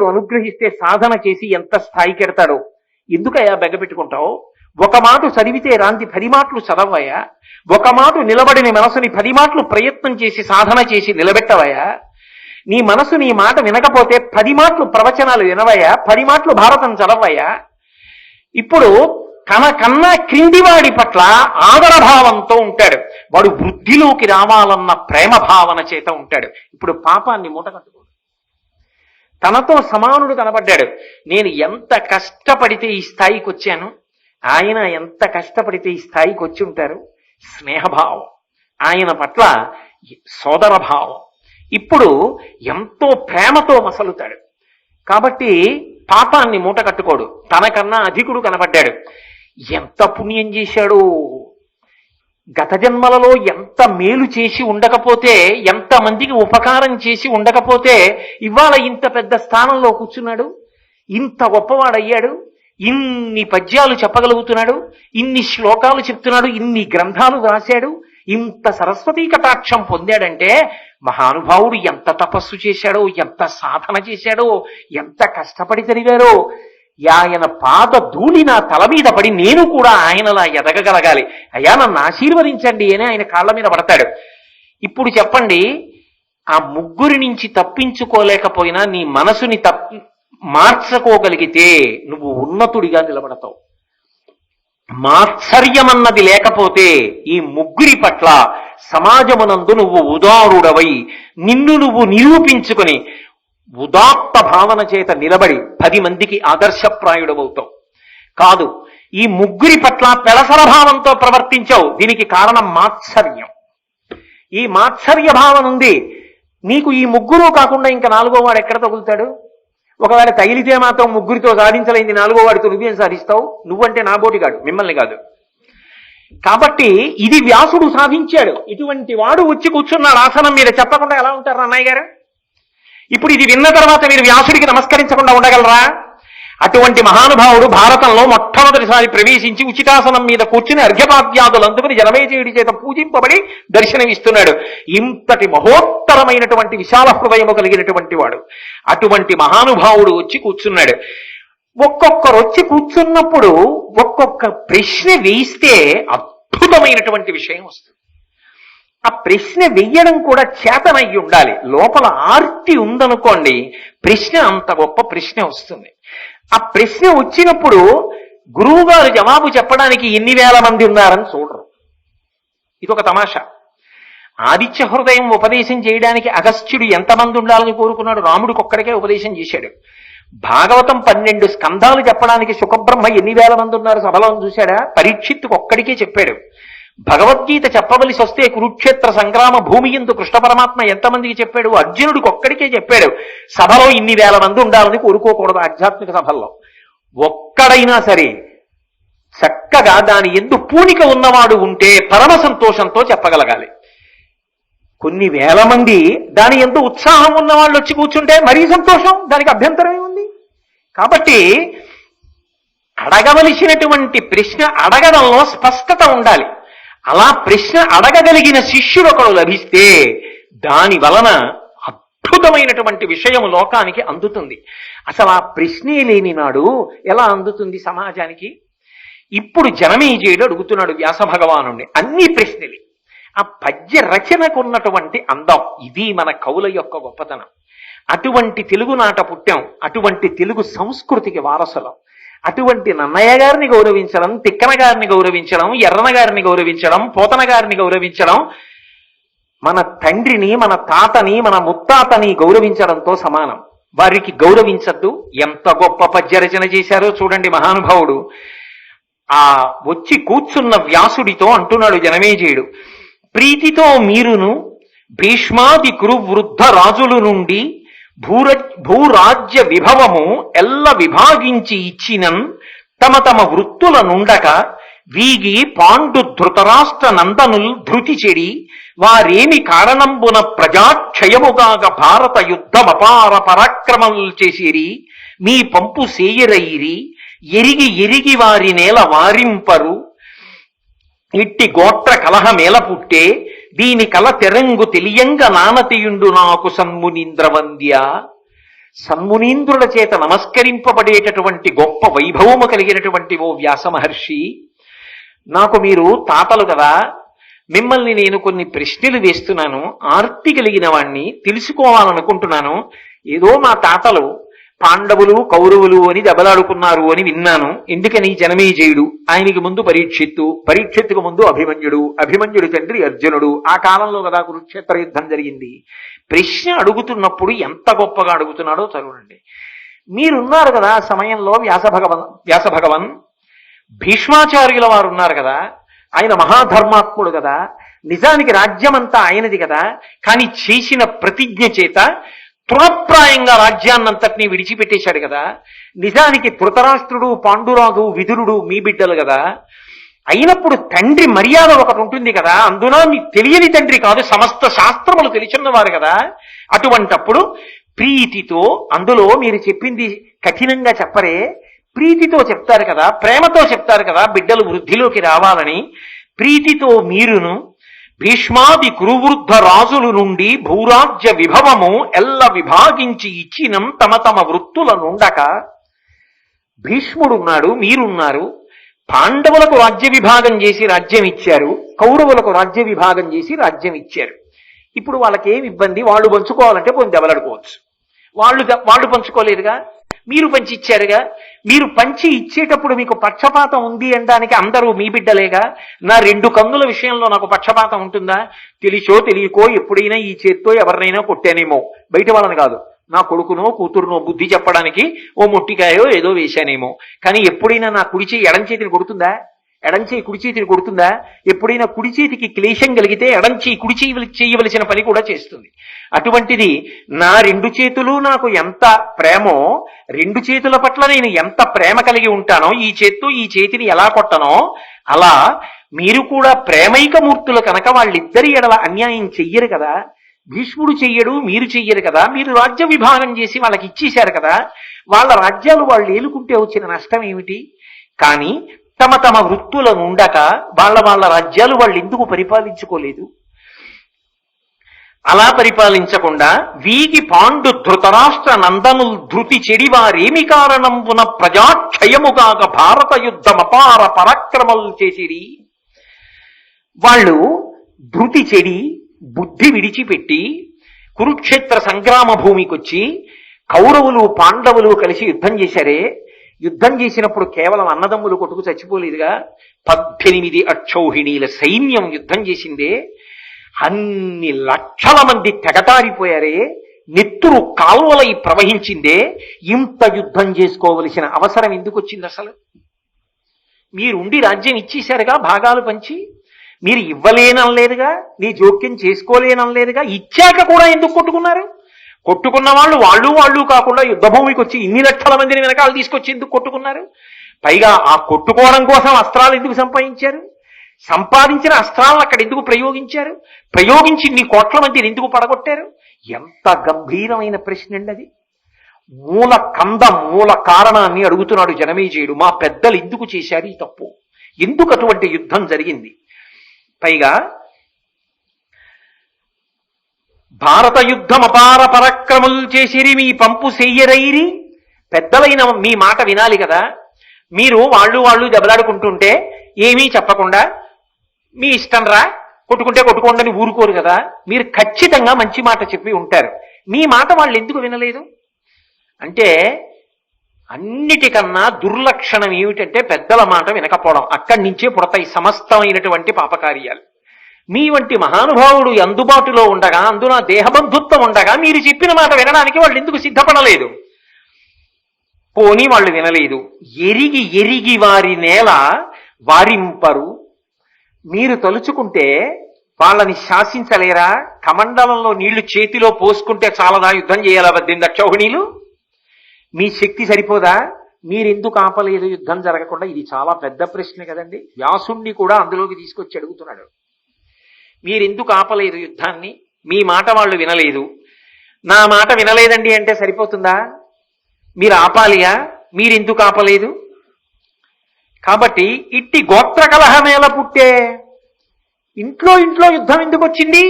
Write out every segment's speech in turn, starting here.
పరమేశ్వరుడు అనుగ్రహిస్తే సాధన చేసి ఎంత స్థాయికి ఎడతాడో. ఎందుకయ్యా బెగ్గపెట్టుకుంటావు? ఒక మాట చదివితే రాంది 10 మాటలు చదవయ్యా. ఒక మాట నిలబడిన మనసుని 10 మాటలు ప్రయత్నం చేసి సాధన చేసి నిలబెట్టవయ్యా. నీ మనసు నీ మాట వినకపోతే 10 మాటలు ప్రవచనాలు వినవయ్యా, 10 మాటలు భారతం చదవయ్యా. ఇప్పుడు కన్నా క్రిందివాడి పట్ల ఆదరభావంతో ఉంటాడు. వాడు వృద్ధిలోకి రావాలన్న ప్రేమ భావన చేత ఉంటాడు. ఇప్పుడు పాపాన్ని మూటకట్టుకోడు. తనతో సమానుడు కనబడ్డాడు. నేను ఎంత కష్టపడితే ఈ స్థాయికి వచ్చాను, ఆయన ఎంత కష్టపడితే ఈ స్థాయికి వచ్చి ఉంటారు. స్నేహభావం, ఆయన పట్ల సోదర భావం. ఇప్పుడు ఎంతో ప్రేమతో మసలుతాడు. కాబట్టి పాపాన్ని మూట కట్టుకోడు. తనకన్నా అధికుడు కనబడ్డాడు. ఎంత పుణ్యం చేశాడో, గత జన్మలలో ఎంత మేలు చేసి ఉండకపోతే, ఎంత మందికి ఉపకారం చేసి ఉండకపోతే ఇవాళ ఇంత పెద్ద స్థానంలో కూర్చున్నాడు, ఇంత గొప్పవాడయ్యాడు, ఇన్ని పద్యాలు చెప్పగలుగుతున్నాడు, ఇన్ని శ్లోకాలు చెప్తున్నాడు, ఇన్ని గ్రంథాలు రాశాడు, ఇంత సరస్వతీ కటాక్షం పొందాడంటే మహానుభావుడు ఎంత తపస్సు చేశాడో, ఎంత సాధన చేశాడో, ఎంత కష్టపడి చదివారో. ఆయన పాద ధూళి నా తల మీద పడి నేను కూడా ఆయనలా ఎదగగలగాలి. అయ్యా నన్ను ఆశీర్వదించండి అని ఆయన కాళ్ళ మీద పడతాడు. ఇప్పుడు చెప్పండి, ఆ ముగ్గురి నుంచి తప్పించుకోలేకపోయినా నీ మనసుని మార్చుకోగలిగితే నువ్వు ఉన్నతుడిగా నిలబడతావు. మాత్సర్యమన్నది లేకపోతే ఈ ముగ్గురి పట్ల సమాజమునందు నువ్వు ఉదారుడవై నిన్ను నువ్వు నిరూపించుకొని ఉదాత్త భావన చేత నిలబడి 10 మందికి ఆదర్శప్రాయుడవవుతావు. కాదు, ఈ ముగ్గురి పట్ల పెళసర భావంతో ప్రవర్తించావు. దీనికి కారణం మాత్సర్యం. ఈ మాత్సర్య భావన ఉంది నీకు. ఈ ముగ్గురు కాకుండా ఇంకా 4వ వాడు ఎక్కడ తగులుతాడు? ఒకవేళ తగిలితే మాత్రం ముగ్గురితో సాధించలేంది 4వ వాడితో నువ్వేం సాధిస్తావు? నువ్వంటే నా బోటిగాడు, మిమ్మల్ని కాదు. కాబట్టి ఇది వ్యాసుడు సాధించాడు. ఇటువంటి వాడు వచ్చి కూర్చున్నాడు ఆసనం మీద. చెప్పకుండా ఎలా ఉంటారు అన్నయ్య గారు? ఇప్పుడు ఇది విన్న తర్వాత మీరు వ్యాసుడికి నమస్కరించకుండా ఉండగలరా? అటువంటి మహానుభావుడు భారతంలో మొట్టమొదటిసారి ప్రవేశించి ఉచితాసనం మీద కూర్చుని అర్ఘ్యపాద్యాదులు అందుకుని జనమేజయుడి చేత పూజింపబడి దర్శనమిస్తున్నాడు. ఇంతటి మహోత్తరమైనటువంటి విశాల హృదయము కలిగినటువంటి వాడు. అటువంటి మహానుభావుడు వచ్చి కూర్చున్నాడు. ఒక్కొక్కరు వచ్చి కూర్చున్నప్పుడు ఒక్కొక్క ప్రశ్న వేయిస్తే అద్భుతమైనటువంటి విషయం వస్తుంది. ఆ ప్రశ్న వెయ్యడం కూడా చేతనయ్యి ఉండాలి. లోపల ఆర్తి ఉందనుకోండి, ప్రశ్న అంత గొప్ప ప్రశ్న వస్తుంది. ఆ ప్రశ్న వచ్చినప్పుడు గురువు గారు జవాబు చెప్పడానికి ఎన్ని వేల మంది ఉన్నారని చూడరు. ఇది ఒక తమాషా. ఆదిత్య హృదయం ఉపదేశం చేయడానికి అగస్త్యుడు ఎంతమంది ఉండాలని కోరుకున్నాడు? రాముడికి ఒక్కడికే ఉపదేశం చేశాడు. భాగవతం 12 స్కంధాలు చెప్పడానికి సుఖబ్రహ్మ ఎన్ని వేల మంది ఉన్నారు సభలో చూశాడా? పరీక్షిత్తుకు ఒక్కడికే చెప్పాడు. భగవద్గీత చెప్పవలసి వస్తే కురుక్షేత్ర సంగ్రామ భూమి యందు కృష్ణ పరమాత్మ ఎంతమందికి చెప్పాడు? అర్జునుడికి ఒక్కడికే చెప్పాడు. సభలో ఇన్ని వేల మంది ఉండాలని కోరుకోకూడదు. ఆధ్యాత్మిక సభల్లో ఒక్కడైనా సరే చక్కగా దాని ఎందు పూనిక ఉన్నవాడు ఉంటే పరమ సంతోషంతో చెప్పగలగాలి. కొన్ని వేల మంది దాని ఎందు ఉత్సాహం ఉన్న వాళ్ళు వచ్చి కూర్చుంటే మరీ సంతోషం, దానికి అభ్యంతరం ఏముంది? కాబట్టి అడగవలసినటువంటి ప్రశ్న అడగడంలో స్పష్టత ఉండాలి. అలా ప్రశ్న అడగగలిగిన శిష్యుడు ఒకడు లభిస్తే దాని వలన అద్భుతమైనటువంటి విషయం లోకానికి అందుతుంది. అసలు ఆ ప్రశ్నే లేని నాడు ఎలా అందుతుంది సమాజానికి? ఇప్పుడు జనమేజయుడు అడుగుతున్నాడు వ్యాస భగవానుణ్ణి అన్ని ప్రశ్నలు. ఆ పద్య రచనకు ఉన్నటువంటి అందం, ఇది మన కవుల యొక్క గొప్పతనం. అటువంటి తెలుగు నాట పుట్టాం, అటువంటి తెలుగు సంస్కృతికి వారసులం. అటువంటి నన్నయ్య గారిని గౌరవించడం, తిక్కన గారిని గౌరవించడం, ఎర్రన గారిని గౌరవించడం, పోతన గారిని గౌరవించడం మన తండ్రిని, మన తాతని, మన ముత్తాతని గౌరవించడంతో సమానం. వారికి గౌరవించద్దు? ఎంత గొప్ప పద్య రచన చేశారో చూడండి మహానుభావుడు. ఆ వచ్చి కూర్చున్న వ్యాసుడితో అంటున్నాడు జనమేజయుడు, ప్రీతితో మీరును భీష్మాది కురు వృద్ధ రాజుల నుండి భూరాజ్య విభవము ఎల్ల విభాగించి ఇచ్చినన్ తమ తమ వృత్తుల నుండక వీగి పాండు ధృతరాష్ట్ర నందనుల్ ధృతి చెడి వారేమి కారణంబున ప్రజాక్షయముగాగ భారత యుద్ధమపార పరాక్రమములు చేసిరి మీ పంపు సేయరైరి ఎరిగి ఎరిగి వారి నేల వారింపరు ఇట్టి గోత్ర కలహమేల పుట్టే దీని కల తెరంగు తెలియంగ నానతియుండు నాకు సన్మునింద్రవంద్య. సన్మునీంద్రుల చేత నమస్కరింపబడేటటువంటి గొప్ప వైభవము కలిగినటువంటి ఓ వ్యాస మహర్షి, నాకు మీరు తాతలు కదా, మిమ్మల్ని నేను కొన్ని ప్రశ్నలు వేస్తున్నాను, ఆర్తి కలిగిన వాణ్ణి, తెలుసుకోవాలనుకుంటున్నాను. ఏదో మా తాతలు పాండవులు కౌరవులు అని దెబ్బలాడుకున్నారు అని విన్నాను. ఎందుకని జనమేజయుడు, ఆయనకి ముందు పరీక్షిత్తుకు ముందు అభిమన్యుడు తండ్రి అర్జునుడు. ఆ కాలంలో కదా కురుక్షేత్ర యుద్ధం జరిగింది. ప్రశ్న అడుగుతున్నప్పుడు ఎంత గొప్పగా అడుగుతున్నాడో చదవండి. మీరున్నారు కదా ఆ సమయంలో వ్యాస భగవన్ భీష్మాచార్యుల వారు ఉన్నారు కదా, ఆయన మహాధర్మాత్ముడు కదా, నిజానికి రాజ్యమంతా ఆయనది కదా, కానీ చేసిన ప్రతిజ్ఞ చేత తృణప్రాయంగా రాజ్యాన్నంతటినీ విడిచిపెట్టేశాడు కదా. నిజానికి ధృతరాష్ట్రుడు పాండురాజు విదురుడు మీ బిడ్డలు కదా. అయినప్పుడు తండ్రి మర్యాద ఒకటి ఉంటుంది కదా, అందున మీకు తెలియని తండ్రి కాదు, సమస్త శాస్త్రములు తెలిసిన్నవారు కదా. అటువంటప్పుడు ప్రీతితో, అందులో మీరు చెప్పింది కఠినంగా చెప్పరే, ప్రీతితో చెప్తారు కదా, ప్రేమతో చెప్తారు కదా, బిడ్డలు వృద్ధిలోకి రావాలని. ప్రీతితో మీరును భీష్మాది కురువృద్ధ రాజుల నుండి భూరాజ్య విభవము ఎల్ల విభాగించి ఇచ్చినం తమ తమ వృత్తుల నుండక. భీష్ముడున్నాడు, మీరున్నారు. పాండవులకు రాజ్య విభాగం చేసి రాజ్యం ఇచ్చారు, కౌరవులకు రాజ్య విభాగం చేసి రాజ్యం ఇచ్చారు. ఇప్పుడు వాళ్ళకేం ఇబ్బంది, వాళ్ళు పంచుకోవాలంటే పోయి దెబ్బలాడుకోవచ్చు. వాళ్ళు పంచుకోలేదుగా, మీరు పంచి ఇచ్చారుగా. మీరు పంచి ఇచ్చేటప్పుడు మీకు పక్షపాతం ఉంది అనడానికి అందరూ మీ బిడ్డలేగా. నా 2 కన్నుల విషయంలో నాకు పక్షపాతం ఉంటుందా? తెలిసో తెలియకో ఎప్పుడైనా ఈ చేత్తో ఎవరినైనా కొట్టానేమో, బయట వాళ్ళని కాదు, నా కొడుకునో కూతురునో బుద్ధి చెప్పడానికి ఓ మొట్టికాయో ఏదో వేశానేమో. కానీ ఎప్పుడైనా నా కుడి చేయి ఎడం చేతిని కొడుతుందా? ఎడం చేయి కుడి చేతిని కొడుతుందా? ఎప్పుడైనా కుడి చేతికి క్లేశం కలిగితే ఎడం చేయి కుడి చేయవలసిన పని కూడా చేస్తుంది. అటువంటిది నా 2 చేతులు నాకు ఎంత ప్రేమో, 2 చేతుల పట్ల నేను ఎంత ప్రేమ కలిగి ఉంటానో, ఈ చేత్తో ఈ చేతిని ఎలా కొట్టనో, అలా మీరు కూడా ప్రేమైక మూర్తులు కనుక వాళ్ళిద్దరి ఎడల అన్యాయం చెయ్యరు కదా. భీష్ముడు చెయ్యడు, మీరు చెయ్యరు కదా. మీరు రాజ్య విభాగం చేసి వాళ్ళకి ఇచ్చేశారు కదా. వాళ్ళ రాజ్యాలు వాళ్ళు ఏలుకుంటే వచ్చిన నష్టం ఏమిటి? కానీ తమ తమ వృత్తులను ఉండక వాళ్ళ రాజ్యాలు వాళ్ళు ఎందుకు పరిపాలించుకోలేదు? అలా పరిపాలించకుండా వీగి పాండు ధృతరాష్ట్ర నందనుల్ ధృతి చెడివారేమి కారణంబున ప్రజాక్షయముగాక భారత యుద్ధమపార పరాక్రమలు చేసిరి. వాళ్ళు ధృతి చెడి బుద్ధి విడిచిపెట్టి కురుక్షేత్ర సంగ్రామ భూమికొచ్చి కౌరవులు పాండవులు కలిసి యుద్ధం చేశారే. యుద్ధం చేసినప్పుడు కేవలం అన్నదమ్ములు కొట్టుకు చచ్చిపోలేదుగా, 18 అక్షౌహిణీల సైన్యం యుద్ధం చేసిందే. అన్ని లక్షల మంది తెగతారిపోయారే, నెత్తురు కాల్వలై ప్రవహించిందే. ఇంత యుద్ధం చేసుకోవలసిన అవసరం ఎందుకు వచ్చింది అసలు? మీరుండి రాజ్యం ఇచ్చేశారుగా, భాగాలు పంచి. మీరు ఇవ్వలేనలేదుగా, నీ జోక్యం చేసుకోలేనలేదుగా. ఇచ్చాక కూడా ఎందుకు కొట్టుకున్నారు? కొట్టుకున్న వాళ్ళు కాకుండా యుద్ధభూమికి వచ్చి ఇన్ని లక్షల మందిని వెనకాల తీసుకొచ్చి ఎందుకు కొట్టుకున్నారు? పైగా ఆ కొట్టుకోవడం కోసం అస్త్రాలు ఎందుకు సంపాదించారు? సంపాదించిన అస్త్రాలను అక్కడ ఎందుకు ప్రయోగించారు? ప్రయోగించి ఇన్ని కోట్ల మందిని ఎందుకు పడగొట్టారు? ఎంత గంభీరమైన ప్రశ్న అండి అది. మూల కారణాన్ని అడుగుతున్నాడు జనమేజయుడు. మా పెద్దలు ఎందుకు చేశారు ఈ తప్పు? ఎందుకు అటువంటి యుద్ధం జరిగింది? పైగా భారత యుద్ధం అపార పరాక్రములు చేసిరి మీ పంపు చెయ్యరైరి. పెద్దలైన మీ మాట వినాలి కదా. మీరు వాళ్ళు దెబ్బలాడుకుంటుంటే ఏమీ చెప్పకుండా మీ ఇష్టం రా, కొట్టుకుంటే కొట్టుకోండి అని ఊరుకోరు కదా. మీరు ఖచ్చితంగా మంచి మాట చెప్పి ఉంటారు. మీ మాట వాళ్ళు ఎందుకు వినలేదు అంటే, అన్నిటికన్నా దుర్లక్షణం ఏమిటంటే పెద్దల మాట వినకపోవడం. అక్కడి నుంచే పుడతాయి సమస్తమైనటువంటి పాపకార్యాలు. మీ వంటి మహానుభావుడు అందుబాటులో ఉండగా, అందున దేహబంధుత్వం ఉండగా మీరు చెప్పిన మాట వినడానికి వాళ్ళు ఎందుకు సిద్ధపడలేదు? పోనీ వాళ్ళు వినలేదు. ఎరిగి వారి నేల వారింపరు. మీరు తలుచుకుంటే వాళ్ళని శాసించలేరా? కమండలంలో నీళ్లు చేతిలో పోసుకుంటే చాలదా యుద్ధం చేయాలా 18 అక్షౌహిణీలు? మీ శక్తి సరిపోదా? మీరెందుకు ఆపలేదు యుద్ధం జరగకుండా? ఇది చాలా పెద్ద ప్రశ్న కదండి. వ్యాసుణ్ణి కూడా అందులోకి తీసుకొచ్చి అడుగుతున్నాడు. మీరెందుకు ఆపలేదు యుద్ధాన్ని? మీ మాట వాళ్ళు వినలేదు. నా మాట వినలేదండి అంటే సరిపోతుందా? మీరు ఆపాలియా? మీరెందుకు ఆపలేదు? కాబట్టి ఇట్టి గోత్ర కలహమేళ పుట్టే ఇంట్లో యుద్ధం ఎందుకు వచ్చింది?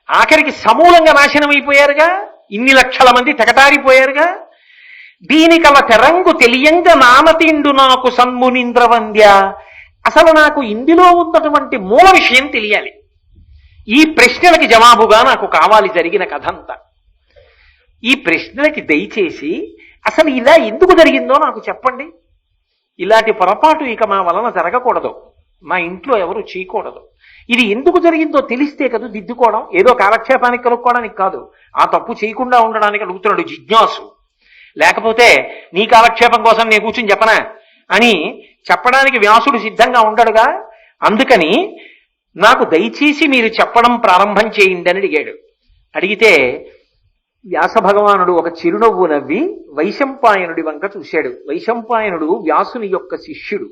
ఆఖరికి సమూలంగా నాశనం అయిపోయారుగా. ఇన్ని లక్షల మంది తెగటారిపోయారుగా. దీనికల తెరంగు తెలియంగ నానతిండు నాకు సన్మునింద్రవంద్య. అసలు నాకు ఇందులో ఉన్నటువంటి మూల విషయం తెలియాలి. ఈ ప్రశ్నలకి జవాబుగా నాకు కావాలి జరిగిన కథంతా. ఈ ప్రశ్నలకి దయచేసి అసలు ఇలా ఎందుకు జరిగిందో నాకు చెప్పండి. ఇలాంటి పొరపాటు ఇక మా వలన జరగకూడదు, మా ఇంట్లో ఎవరు చేయకూడదు. ఇది ఎందుకు జరిగిందో తెలిస్తే కదా దిద్దుకోవడం. ఏదో కాలక్షేపానికి కలుపుకోవడానికి కాదు, ఆ తప్పు చేయకుండా ఉండడానికి అడుగుతున్నాడు జిజ్ఞాసు. లేకపోతే నీ కాలక్షేపం కోసం నేను కూర్చుని చెప్పనా అని చెప్పడానికి వ్యాసుడు సిద్ధంగా ఉండడుగా. అందుకని నాకు దయచేసి మీరు చెప్పడం ప్రారంభం చేయండి అని అడిగాడు. అడిగితే వ్యాస భగవానుడు ఒక చిరునవ్వు నవ్వి వైశంపాయనుడి వంక చూశాడు. వైశంపాయనుడు వ్యాసుని యొక్క శిష్యుడు.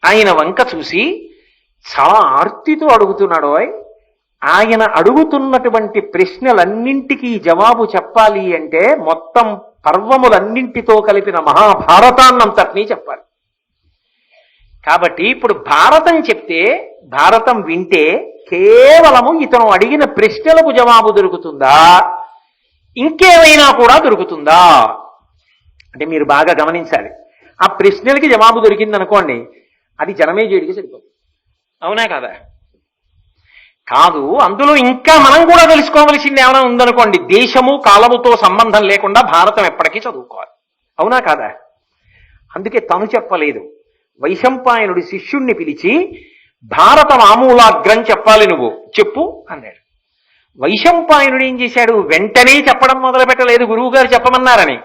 ఆయన వంక చూసి చాలా ఆర్తితో అడుగుతున్నాడు. ఆయన అడుగుతున్నటువంటి ప్రశ్నలన్నింటికీ జవాబు చెప్పాలి అంటే మొత్తం పర్వములన్నింటితో కలిపిన మహాభారతాన్నంతటినీ చెప్పాలి. కాబట్టి ఇప్పుడు భారతం చెప్తే, భారతం వింటే కేవలము ఇతను అడిగిన ప్రశ్నలకు జవాబు దొరుకుతుందా, ఇంకేమైనా కూడా దొరుకుతుందా అంటే మీరు బాగా గమనించాలి. ఆ ప్రశ్నలకి జవాబు దొరికింది అనుకోండి, అది జనమేజయుడికి సరిపోతుంది. అవునా కాదా? కాదు, అందులో ఇంకా మనం కూడా తెలుసుకోవలసింది ఏమైనా ఉందనుకోండి, దేశము కాలముతో సంబంధం లేకుండా భారతం ఎప్పటికీ చదువుకోవాలి. అవునా కాదా? అందుకే తను చెప్పలేదు, వైశంపాయనుడి శిష్యుణ్ణి పిలిచి భారతం ఆమూలాగ్రం చెప్పాలి, నువ్వు చెప్పు అన్నాడు. వైశంపాయనుడు ఏం చేశాడు, వెంటనే చెప్పడం మొదలు పెట్టలేదు గురువు గారు చెప్పమన్నారని.